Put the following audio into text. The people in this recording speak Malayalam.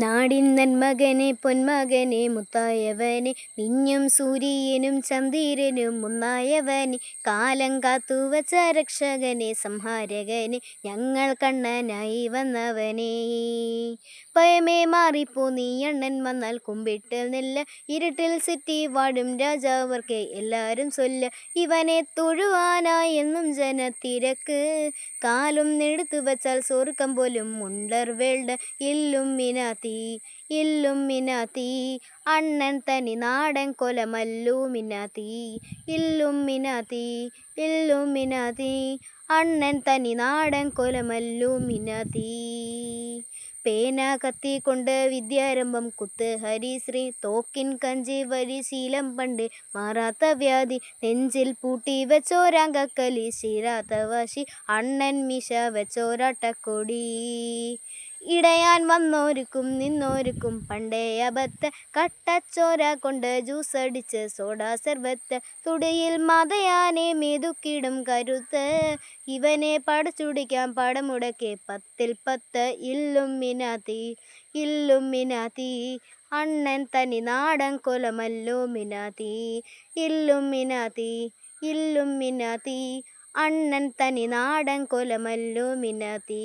നാടിൻ നന്മകനെ പൊന്മകനെ മുത്തായവനെ മിന്നും സൂര്യനും ചന്ദ്രനും മുന്നായവനെ കാലം കാത്തുവച്ച രക്ഷകനെ സംഹാരകനെ ഞങ്ങൾ കണ്ണനായി വന്നവനെ. ഭയമേ മാറിപ്പോ നീ അണ്ണൻ വന്നാൽ കുമ്പിട്ട് നെല്ല ഇരുട്ടിൽ സിറ്റി വാടും രാജാവർക്ക് എല്ലാരും ചൊല്ല ഇവനെ തൊഴുവാനായി എന്നും ജനത്തിരക്ക് കാലും നെടുത്തു വച്ചാൽ സ്വർഗം പോലും ഉണ്ടർ വേൾഡ് ഇല്ലുമിനാത്തി അണ്ണൻ തനി നാടൻ കൊലമല്ലൂമിനാത്തി ഇല്ലുമിനാത്തി അണ്ണൻ തനി നാടൻ കൊലമല്ലൂമിനാത്തി. പേന കത്തിക്കൊണ്ട് വിദ്യാരംഭം കുത്ത് ഹരിശ്രീ തോക്കിൻ കഞ്ചി വരി ശീലം പണ്ട് മാറാത്ത വ്യാധി നെഞ്ചിൽ പൂട്ടി വെച്ചോരാങ്കക്കലി ശീരാത്ത വാശി അണ്ണൻ മിശ വെച്ചോരാട്ടക്കൊടി. ഇടയാൻ വന്നോർക്കും നിന്നോർക്കും പണ്ടേ അബദ്ധ കട്ടച്ചോര കൊണ്ട് ജ്യൂസടിച്ച് സോഡാ സർബത്ത് തുടിയിൽ മതയാനെ മെതുക്കിടും കരുത്ത് ഇവനെ പടച്ചുടിക്കാൻ പടമുടക്കെ 10 ഇല്ലുമിനാത്തി അണ്ണൻ തനി നാടൻ കൊലമല്ലൂമിനാത്തി ഇല്ലുമിനാത്തി അണ്ണൻ തനി നാടൻ കൊലമല്ലൂമിനാത്തി.